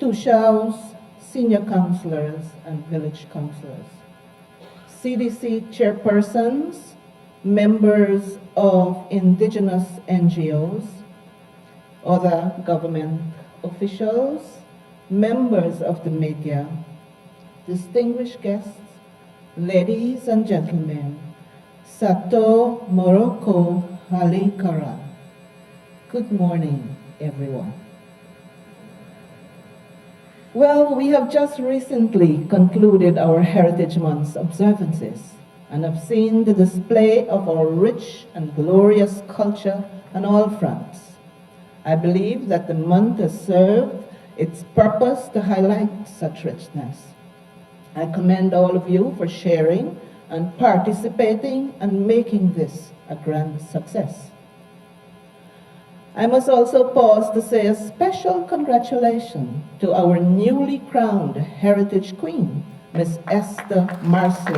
Tushaus, senior councillors and village councillors, CDC chairpersons, members of indigenous NGOs, other government officials, members of the media, distinguished guests, ladies and gentlemen, Sato Morocco Halikara. Good morning, everyone. Well, we have just recently concluded our Heritage Month's observances and have seen the display of our rich and glorious culture on all fronts. I believe that the month has served its purpose to highlight such richness. I commend all of you for sharing and participating and making this a grand success. I must also pause to say a special congratulations to our newly crowned Heritage Queen, Miss Esther Marceau,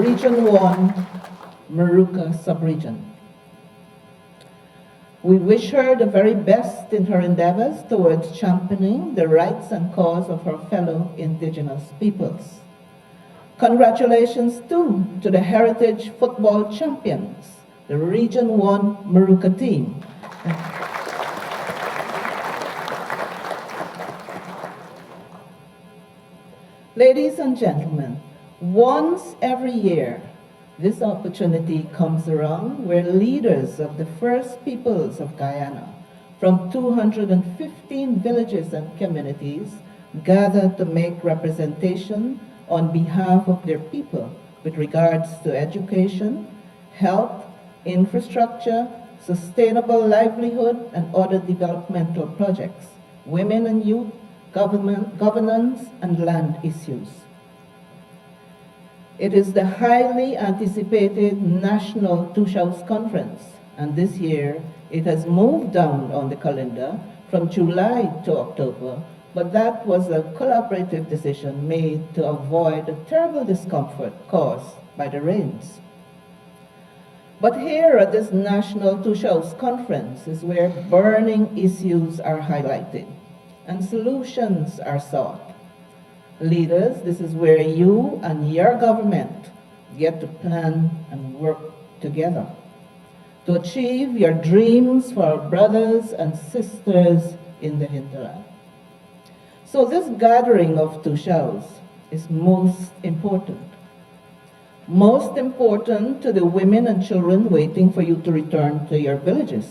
Region 1, Moruca Subregion. We wish her the very best in her endeavors towards championing the rights and cause of her fellow indigenous peoples. Congratulations too to the Heritage Football Champions, the Region 1 Moruca team. Ladies and gentlemen, once every year, this opportunity comes around where leaders of the First Peoples of Guyana from 215 villages and communities gather to make representation on behalf of their people with regards to education, health, infrastructure, sustainable livelihood, and other developmental projects, women and youth, governance, and land issues. It is the highly anticipated National Tushaus Conference, and this year it has moved down on the calendar from July to October, but that was a collaborative decision made to avoid the terrible discomfort caused by the rains. But here at this National Tushaus Conference is where burning issues are highlighted and solutions are sought. Leaders, this is where you and your government get to plan and work together to achieve your dreams for our brothers and sisters in the hinterland. So this gathering of Tushaus is most important. Most important to the women and children waiting for you to return to your villages.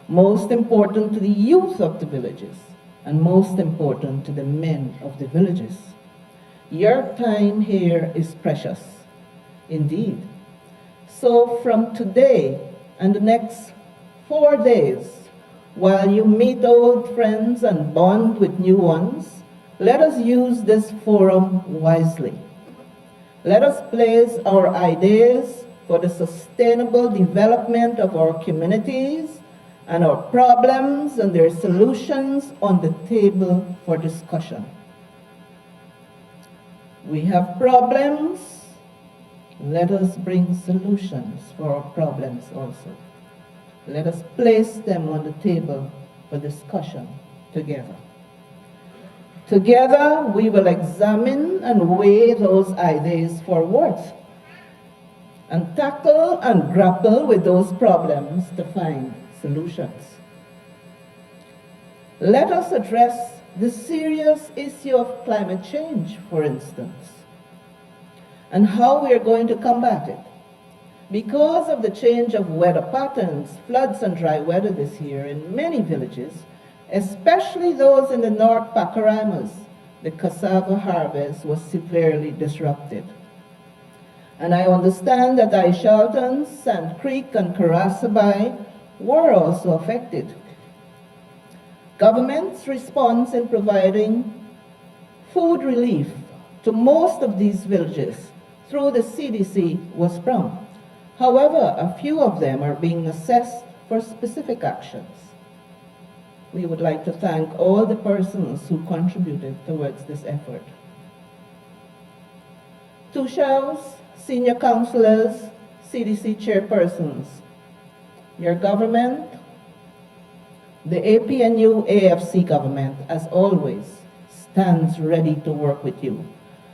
Most important to the youth of the villages. And most important to the men of the villages. Your time here is precious, indeed. So from today and the next 4 days, while you meet old friends and bond with new ones, let us use this forum wisely. Let us place our ideas for the sustainable development of our communities and our problems and their solutions on the table for discussion. We have problems, let us bring solutions for our problems also. Let us place them on the table for discussion together. Together, we will examine and weigh those ideas for worth and tackle and grapple with those problems to find solutions. Let us address the serious issue of climate change, for instance, and how we are going to combat it. Because of the change of weather patterns, floods and dry weather this year in many villages, especially those in the North Pacaramas, the cassava harvest was severely disrupted. And I understand that Aishalton, Sand Creek, and Karasabai were also affected. Government's response in providing food relief to most of these villages through the CDC was prompt. However, a few of them are being assessed for specific actions. We would like to thank all the persons who contributed towards this effort. Tushaus, senior councillors, CDC chairpersons, your government, The APNU AFC government, as always, stands ready to work with you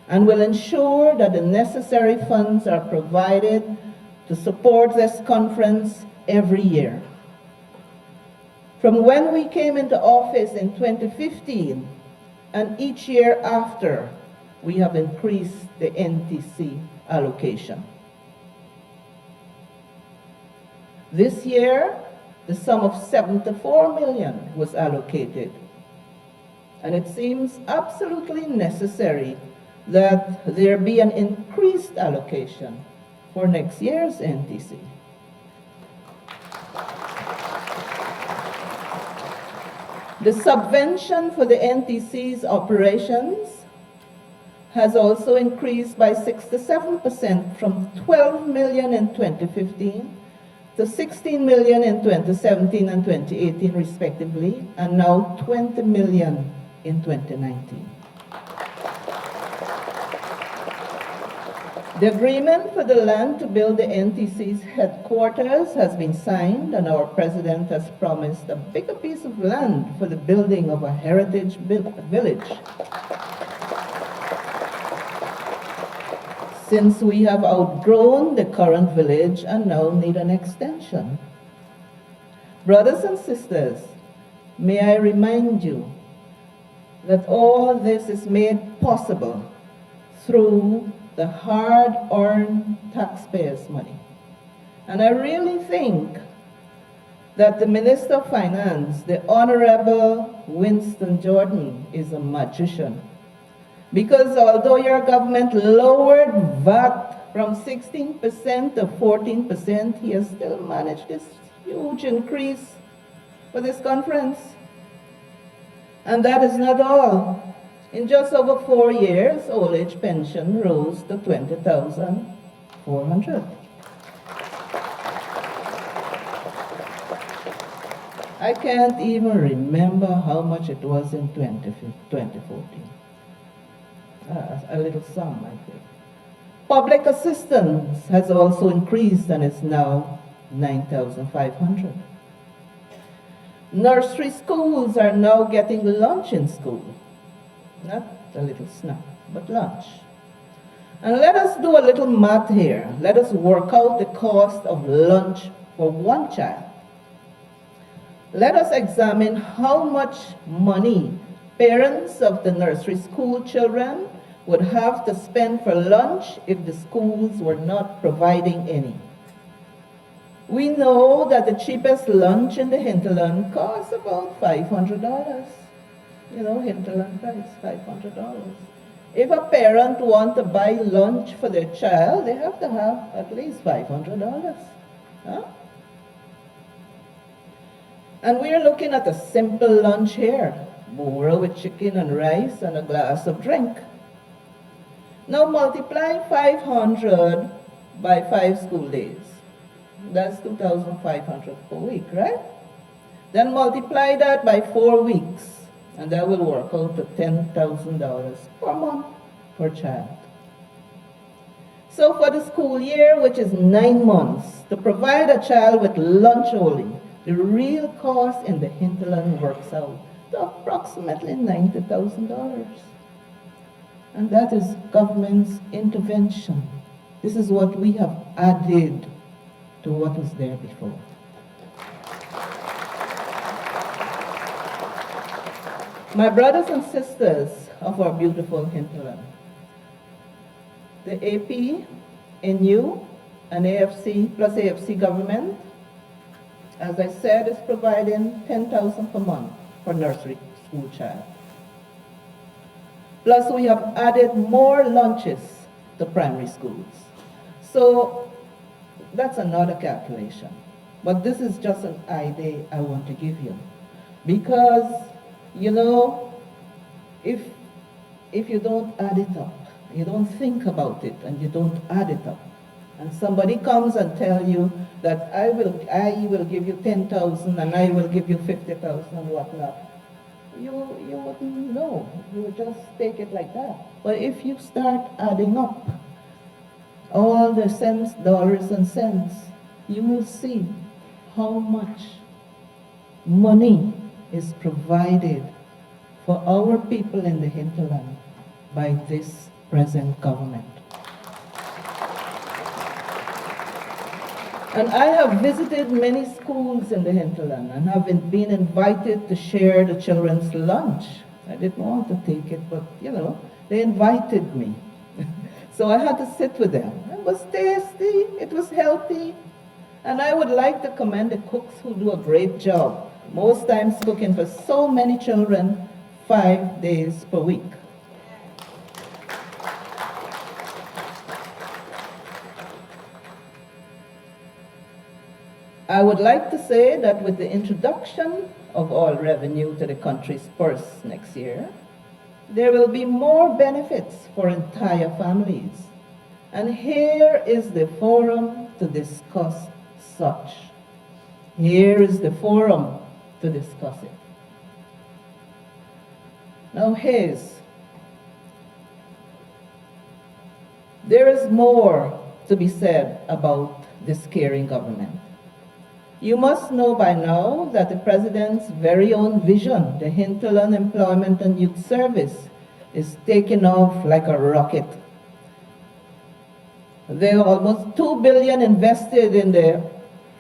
and will ensure that the necessary funds are provided to support this conference every year. From when we came into office in 2015 and each year after, we have increased the NTC allocation. This year, the sum of 74 million was allocated, and it seems absolutely necessary that there be an increased allocation for next year's NTC. The subvention for the NTC's operations has also increased by 67% from 12 million in 2015 to 16 million in 2017 and 2018 respectively, and now 20 million in 2019. The agreement for the land to build the NTC's headquarters has been signed, and our president has promised a bigger piece of land for the building of a heritage village. Since we have outgrown the current village and now need an extension. Brothers and sisters, may I remind you that all this is made possible through the hard-earned taxpayers' money. And I really think that the Minister of Finance, the Honorable Winston Jordan, is a magician. Because although your government lowered VAT from 16% to 14%, he has still managed this huge increase for this conference. And that is not all. In just over 4 years, old age pension rose to 20,400. I can't even remember how much it was in 2014. A little sum, I think. Public assistance has also increased and is now 9,500. Nursery schools are now getting lunch in school. Not a little snack, but lunch. And let us do a little math here. Let us work out the cost of lunch for one child. Let us examine how much money parents of the nursery school children would have to spend for lunch if the schools were not providing any. We know that the cheapest lunch in the hinterland costs about $500. You know, hinterland price, $500. If a parent wants to buy lunch for their child, they have to have at least $500. Huh? And we're looking at a simple lunch here. Bora with chicken and rice and a glass of drink. Now multiply 500 by 5 school days. That's 2,500 per week, right? Then multiply that by 4 weeks, and that will work out to $10,000 per month per child. So for the school year, which is 9 months, to provide a child with lunch only, the real cost in the hinterland works out to approximately $90,000. And that is government's intervention. This is what we have added to what was there before. My brothers and sisters of our beautiful hinterland, the AP, NU, and AFC plus AFC government, as I said, is providing $10,000 per month for nursery school child. Plus we have added more lunches to primary schools. So that's another calculation. But this is just an idea I want to give you. Because, you know, if you don't add it up, you don't think about it and you don't add it up, and somebody comes and tell you that I will give you 10,000 and I will give you 50,000 and whatnot, you wouldn't know. You would just take it like that. But if you start adding up all the cents, dollars and cents, you will see how much money is provided for our people in the hinterland by this present government. And I have visited many schools in the hinterland and have been invited to share the children's lunch. I didn't want to take it, but they invited me. So I had to sit with them. It was tasty, it was healthy, and I would like to commend the cooks who do a great job, most times cooking for so many children 5 days per week. I would like to say that with the introduction of all revenue to the country's purse next year, there will be more benefits for entire families. And here is the forum to discuss such. Here is the forum to discuss it. Now, there is more to be said about this caring government. You must know by now that the President's very own vision, the Hinterland Employment and Youth Service, is taking off like a rocket. There are almost $2 billion invested in the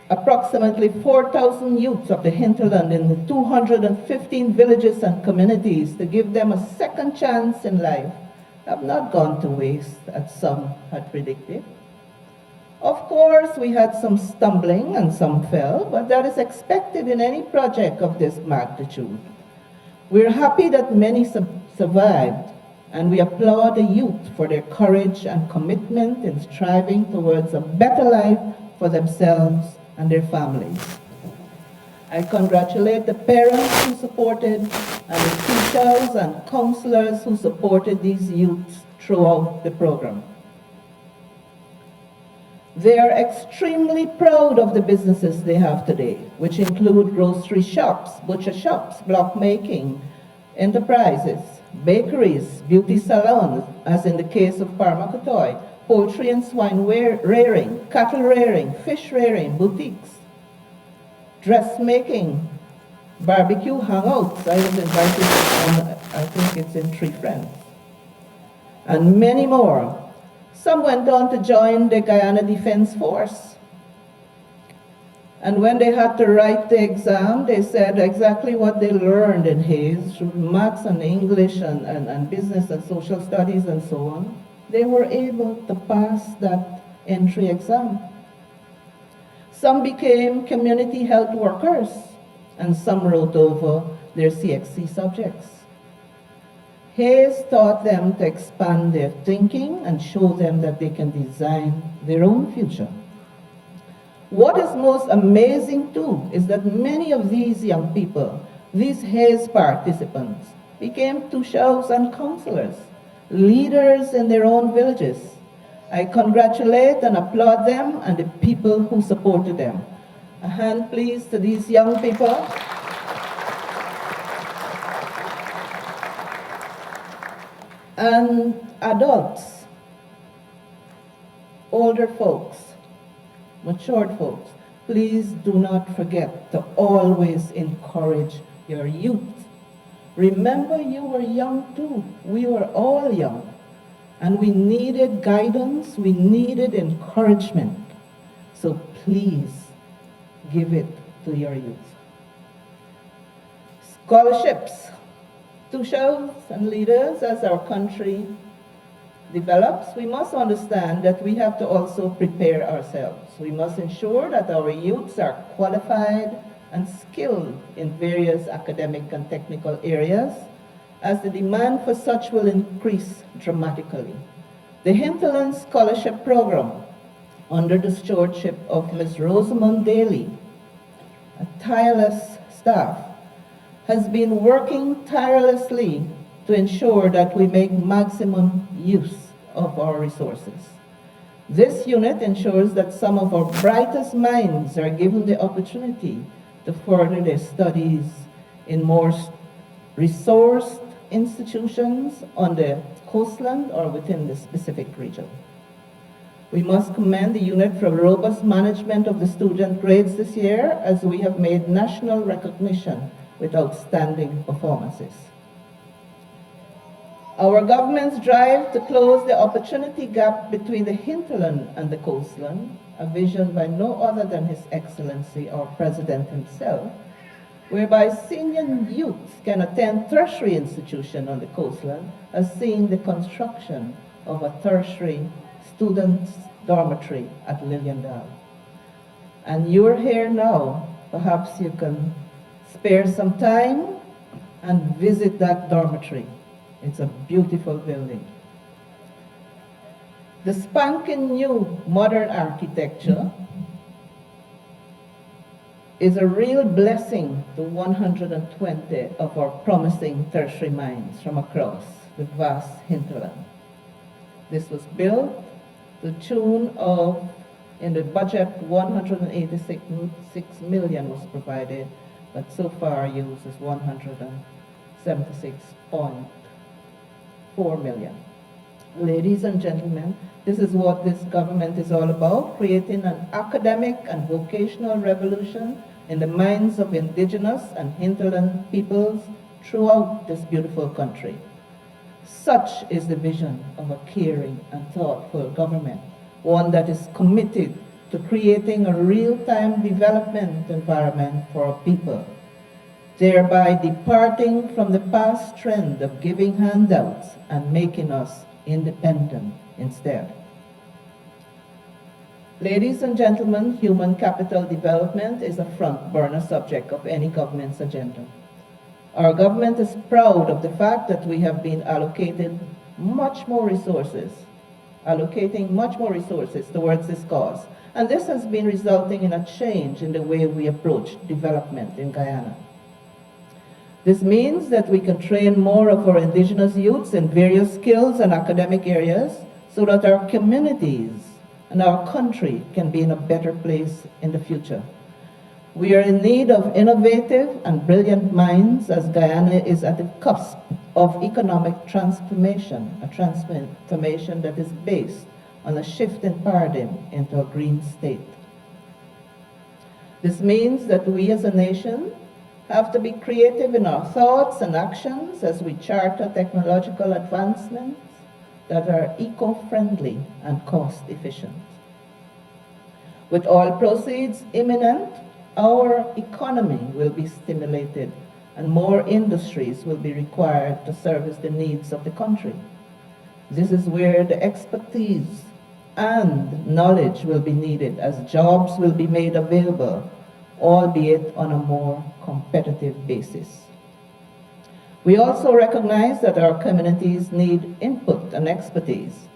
approximately 4,000 youths of the hinterland in the 215 villages and communities to give them a second chance in life have not gone to waste, as some had predicted. Of course, we had some stumbling and some fell, but that is expected in any project of this magnitude. We're happy that many survived, and we applaud the youth for their courage and commitment in striving towards a better life for themselves and their families. I congratulate the parents who supported and the teachers and counselors who supported these youths throughout the program. They are extremely proud of the businesses they have today, which include grocery shops, butcher shops, block making, enterprises, bakeries, beauty salons, as in the case of Parmakotoy, poultry and swine rearing, cattle rearing, fish rearing, boutiques, dressmaking, barbecue hangouts. I was invited on, I think it's in Three Friends, and many more. Some went on to join the Guyana Defense Force. And when they had to write the exam, they said exactly what they learned in Hayes, maths and English and business and social studies and so on. They were able to pass that entry exam. Some became community health workers, and some wrote over their CXC subjects. Hayes taught them to expand their thinking and show them that they can design their own future. What is most amazing too is that many of these young people, these Hayes participants, became tushals and counselors, leaders in their own villages. I congratulate and applaud them and the people who supported them. A hand please to these young people. And adults, older folks, matured folks, please do not forget to always encourage your youth. Remember, you were young too. We were all young. And we needed guidance, we needed encouragement. So please give it to your youth. Scholarships. Tushals and leaders, as our country develops, we must understand that we have to also prepare ourselves. We must ensure that our youths are qualified and skilled in various academic and technical areas, as the demand for such will increase dramatically. The Hinterland Scholarship Program, under the stewardship of Ms. Rosamond Daly, a tireless staff, has been working tirelessly to ensure that we make maximum use of our resources. This unit ensures that some of our brightest minds are given the opportunity to further their studies in more resourced institutions on the coastland or within the specific region. We must commend the unit for robust management of the student grades this year, as we have made national recognition with outstanding performances. Our government's drive to close the opportunity gap between the hinterland and the coastland, a vision by no other than His Excellency, our President himself, whereby senior youths can attend tertiary institution on the coastland, has seen the construction of a tertiary students' dormitory at Liliendal. And you're here now, perhaps you can spare some time and visit that dormitory. It's a beautiful building. The spanking new modern architecture is a real blessing to 120 of our promising tertiary mines from across the vast hinterland. This was built to the tune of, in the budget, 186 million was provided, but so far used is 176.4 million. Ladies and gentlemen, this is what this government is all about, creating an academic and vocational revolution in the minds of indigenous and hinterland peoples throughout this beautiful country. Such is the vision of a caring and thoughtful government, one that is committed to creating a real-time development environment for our people, thereby departing from the past trend of giving handouts and making us independent instead. Ladies and gentlemen, human capital development is a front burner subject of any government's agenda. Our government is proud of the fact that we have been allocating much more resources towards this cause. And this has been resulting in a change in the way we approach development in Guyana. This means that we can train more of our indigenous youths in various skills and academic areas so that our communities and our country can be in a better place in the future. We are in need of innovative and brilliant minds, as Guyana is at the cusp of economic transformation, a transformation that is based on a shift in paradigm into a green state. This means that we as a nation have to be creative in our thoughts and actions as we charter technological advancements that are eco-friendly and cost-efficient. With oil proceeds imminent, our economy will be stimulated and more industries will be required to service the needs of the country. This is where the expertise and knowledge will be needed as jobs will be made available, albeit on a more competitive basis. We also recognize that our communities need input and expertise.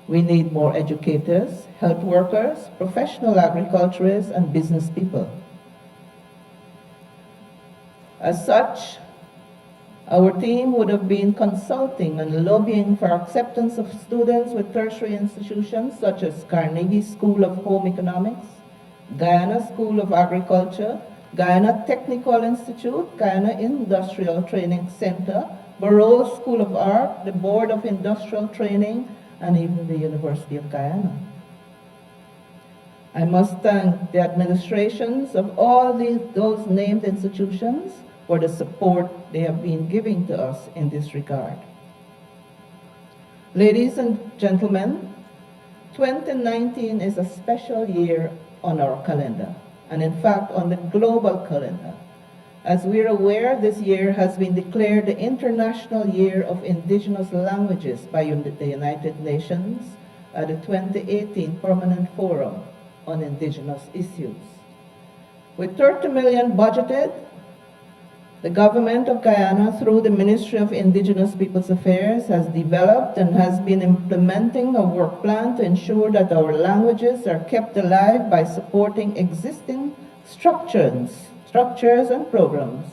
We need more educators, health workers, professional agriculturists, and business people. As such, our team would have been consulting and lobbying for acceptance of students with tertiary institutions such as Carnegie School of Home Economics, Guyana School of Agriculture, Guyana Technical Institute, Guyana Industrial Training Center, Barrow School of Art, the Board of Industrial Training, and even the University of Guyana. I must thank the administrations of all those named institutions for the support they have been giving to us in this regard. Ladies and gentlemen, 2019 is a special year on our calendar, and in fact on the global calendar. As we're aware, this year has been declared the International Year of Indigenous Languages by the United Nations at the 2018 Permanent Forum on Indigenous Issues. With 30 million budgeted, the government of Guyana, through the Ministry of Indigenous Peoples Affairs, has developed and has been implementing a work plan to ensure that our languages are kept alive by supporting existing structures and programs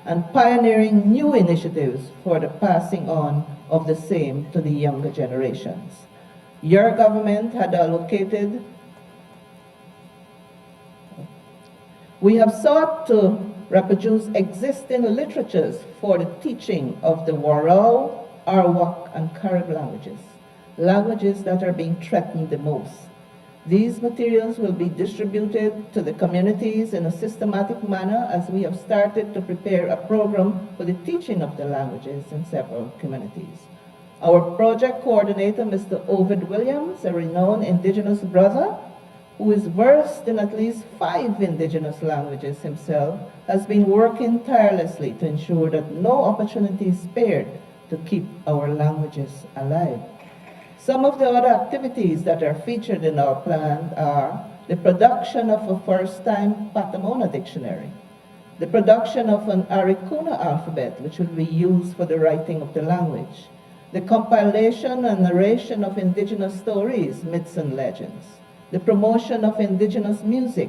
and pioneering new initiatives for the passing on of the same to the younger generations. Your government had allocated. We have sought to reproduce existing literatures for the teaching of the Warao, Arawak, and Carib languages that are being threatened the most. These materials will be distributed to the communities in a systematic manner as we have started to prepare a program for the teaching of the languages in several communities. Our project coordinator, Mr. Ovid Williams, a renowned indigenous brother who is versed in at least 5 indigenous languages himself, has been working tirelessly to ensure that no opportunity is spared to keep our languages alive. Some of the other activities that are featured in our plan are the production of a first-time Patamona dictionary, the production of an Arikuna alphabet, which will be used for the writing of the language, the compilation and narration of indigenous stories, myths, and legends, the promotion of indigenous music,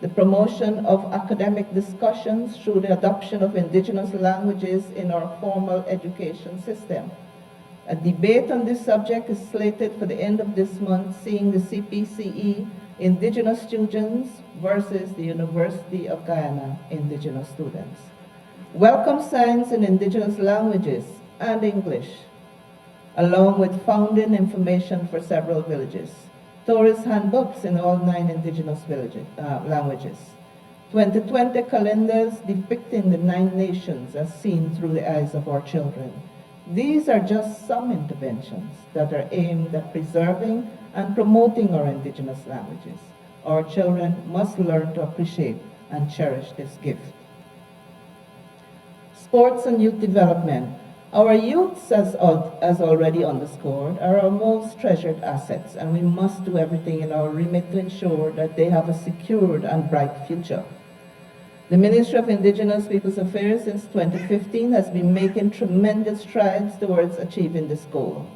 the promotion of academic discussions through the adoption of indigenous languages in our formal education system. A debate on this subject is slated for the end of this month, seeing the CPCE indigenous students versus the University of Guyana indigenous students. Welcome signs in indigenous languages and English, along with founding information for several villages. Tourist handbooks in all 9 indigenous languages. 2020 calendars depicting the 9 nations as seen through the eyes of our children. These are just some interventions that are aimed at preserving and promoting our indigenous languages. Our children must learn to appreciate and cherish this gift. Sports and youth development. Our youths, as already underscored, are our most treasured assets, and we must do everything in our remit to ensure that they have a secured and bright future. The Ministry of Indigenous Peoples Affairs since 2015 has been making tremendous strides towards achieving this goal.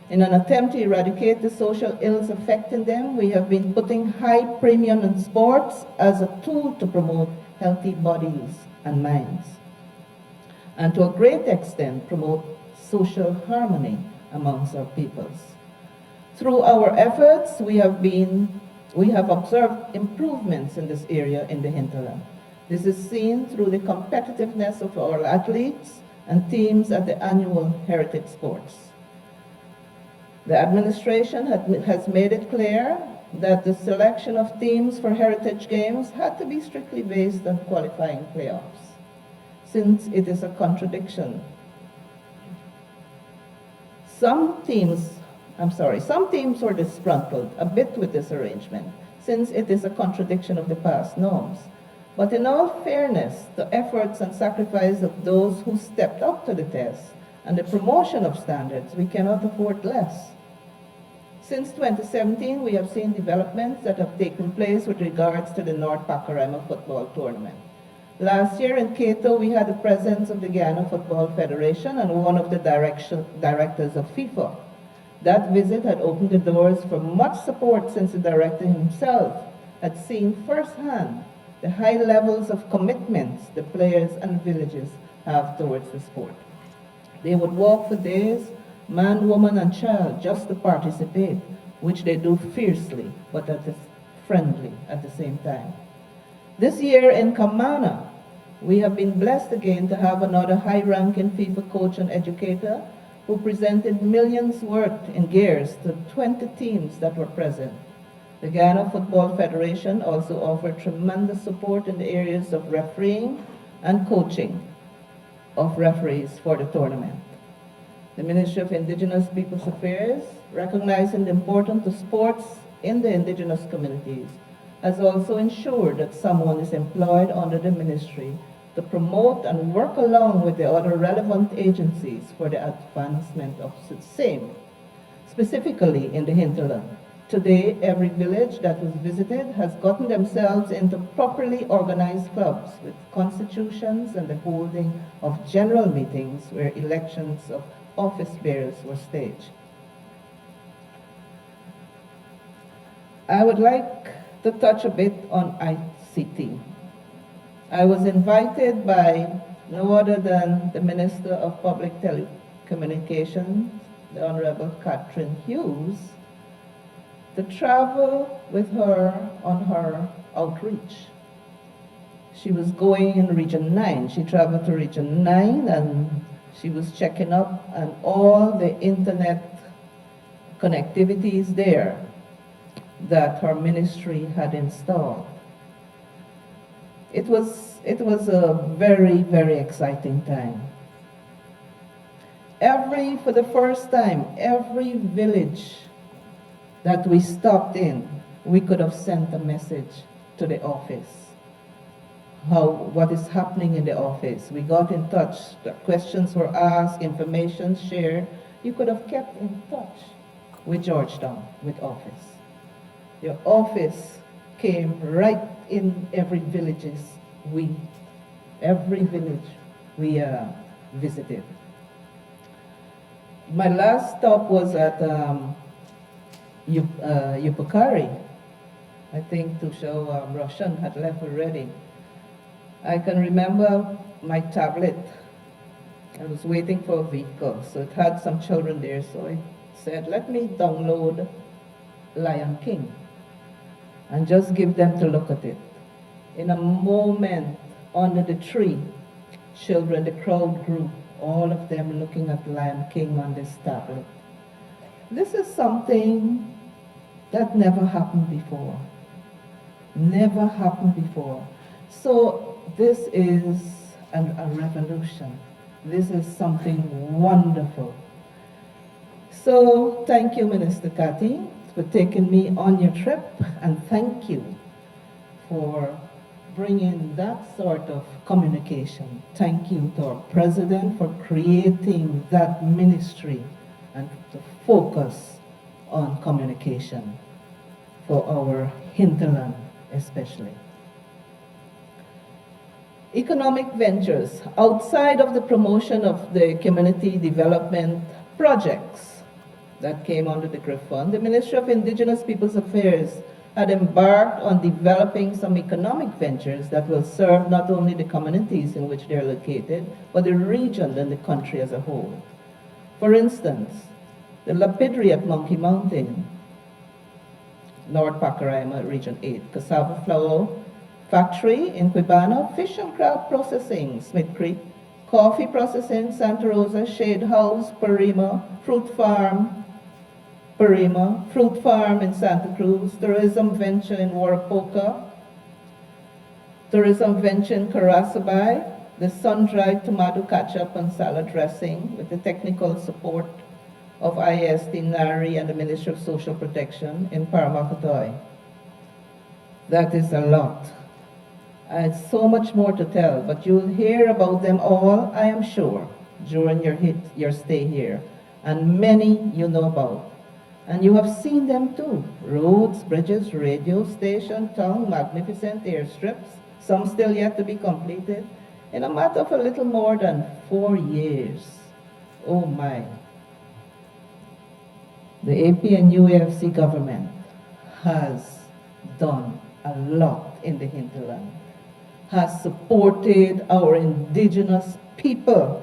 In an attempt to eradicate the social ills affecting them, we have been putting high premium on sports as a tool to promote healthy bodies and minds, and to a great extent promote social harmony amongst our peoples. Through our efforts, we have observed improvements in this area in the hinterland. This is seen through the competitiveness of our athletes and teams at the annual Heritage Sports. The administration has made it clear that the selection of teams for Heritage Games had to be strictly based on qualifying playoffs, since it is a contradiction. Some teams were disgruntled a bit with this arrangement, since it is a contradiction of the past norms. But in all fairness, the efforts and sacrifice of those who stepped up to the test and the promotion of standards, we cannot afford less. Since 2017, we have seen developments that have taken place with regards to the North Pakarama football tournament. Last year in Quito, we had the presence of the Guyana Football Federation and one of the directors of FIFA. That visit had opened the doors for much support, since the director himself had seen firsthand the high levels of commitments the players and villages have towards the sport. They would walk for days, man, woman, and child, just to participate, which they do fiercely, but friendly at the same time. This year in Kamana, we have been blessed again to have another high-ranking FIFA coach and educator who presented millions worth in gears to 20 teams that were present. The Guyana Football Federation also offered tremendous support in the areas of refereeing and coaching of referees for the tournament. The Ministry of Indigenous Peoples Affairs, recognizing the importance of sports in the indigenous communities, has also ensured that someone is employed under the ministry to promote and work along with the other relevant agencies for the advancement of the same, specifically in the hinterland. Today, every village that was visited has gotten themselves into properly organized clubs with constitutions and the holding of general meetings where elections of office bearers were staged. I would like to touch a bit on ICT. I was invited by no other than the Minister of Public Telecommunications, the Honorable Catherine Hughes, to travel with her on her outreach. She was going in Region 9. She traveled to Region 9 and she was checking up on all the internet connectivities there. that her ministry had installed. It was a very, very exciting time. For the first time, every village that we stopped in, we could have sent a message to the office. What is happening in the office. We got in touch, the questions were asked, information shared. You could have kept in touch with Georgetown, with office. Your office came right in every village we visited. My last stop was at Yupukari. I think Tushaw Roshan had left already. I can remember my tablet. I was waiting for a vehicle, so it had some children there, so I said, let me download Lion King and just give them to look at it. In a moment, under the tree, children, the crowd grew, all of them looking at Lion King on this tablet. This is something that never happened before. Never happened before. So this is a revolution. This is something wonderful. So thank you, Minister Cathy, for taking me on your trip, and thank you for bringing that sort of communication. Thank you to our president for creating that ministry and to focus on communication for our hinterland especially. Economic ventures outside of the promotion of the community development projects that came under the GRIF Fund, the Ministry of Indigenous Peoples Affairs had embarked on developing some economic ventures that will serve not only the communities in which they're located, but the region and the country as a whole. For instance, the lapidary at Monkey Mountain, Lord Pacaraima, Region 8, cassava flour factory in Guyana, fish and crab processing, Smith Creek, coffee processing, Santa Rosa, Shade House, Parima, fruit farm, Parima, fruit farm in Santa Cruz, tourism venture in Warapoka, tourism venture in Carasabai, the sun-dried tomato ketchup and salad dressing with the technical support of IST NARI and the Ministry of Social Protection in Paramakatoy. That is a lot. It's so much more to tell, but you'll hear about them all, I am sure, during your stay here. And many you know about. And you have seen them too. Roads, bridges, radio station, town, magnificent airstrips, some still yet to be completed, in a matter of a little more than 4 years. Oh my. The AP and UAFC government has done a lot in the hinterland, has supported our indigenous people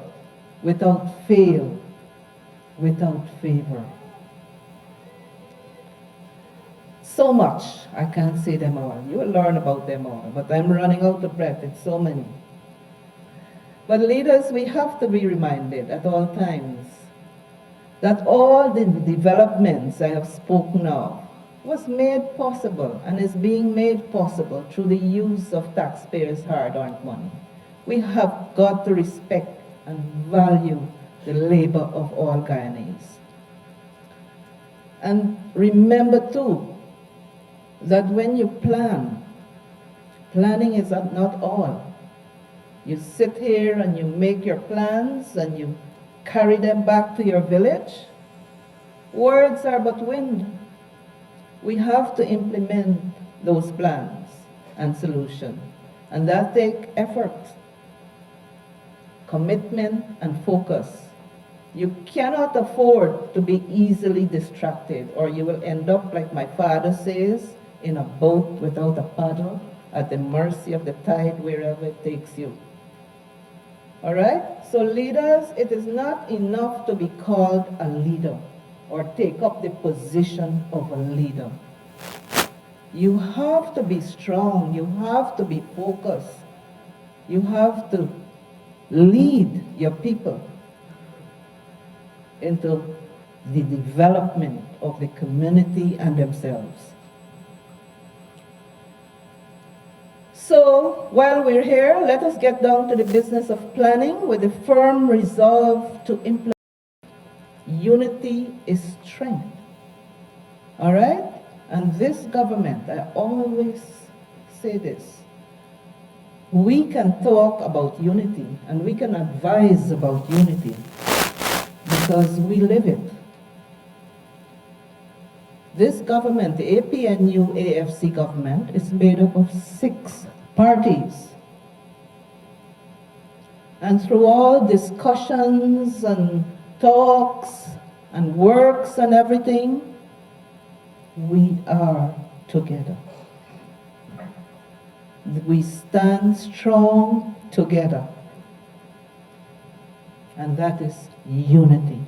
without fail, without favor. So much, I can't say them all. You will learn about them all, but I'm running out of breath, it's so many. But leaders, we have to be reminded at all times that all the developments I have spoken of was made possible and is being made possible through the use of taxpayers' hard-earned money. We have got to respect and value the labor of all Guyanese. And remember too, that when you plan, planning is not all. You sit here and you make your plans and you carry them back to your village. Words are but wind. We have to implement those plans and solutions, and that takes effort, commitment, and focus. You cannot afford to be easily distracted, or you will end up, like my father says, in a boat without a paddle, at the mercy of the tide wherever it takes you. All right? So leaders, it is not enough to be called a leader or take up the position of a leader. You have to be strong. You have to be focused. You have to lead your people into the development of the community and themselves. So while we're here, let us get down to the business of planning with a firm resolve to implement. Unity is strength. All right? And this government, I always say this, we can talk about unity and we can advise about unity because we live it. This government, the APNU AFC government, is made up of 6 parties. And through all discussions and talks and works and everything, we are together. We stand strong together. And that is unity.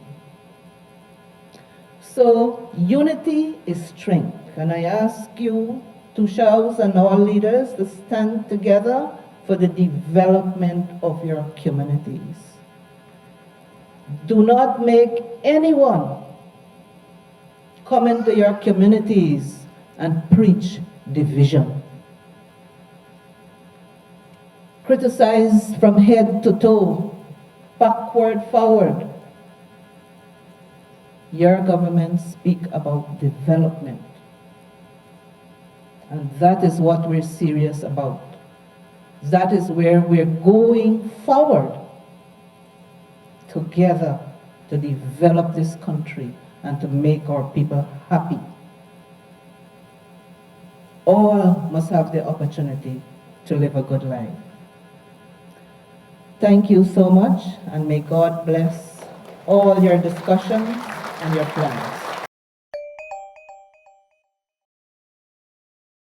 So unity is strength. And I ask you, Tushals and all leaders, to stand together for the development of your communities. Do not make anyone come into your communities and preach division. Criticize from head to toe, backward, forward. Your government speak about development. And that is what we're serious about. That is where we're going forward together to develop this country and to make our people happy. All must have the opportunity to live a good life. Thank you so much, and may God bless all your discussions and your plans.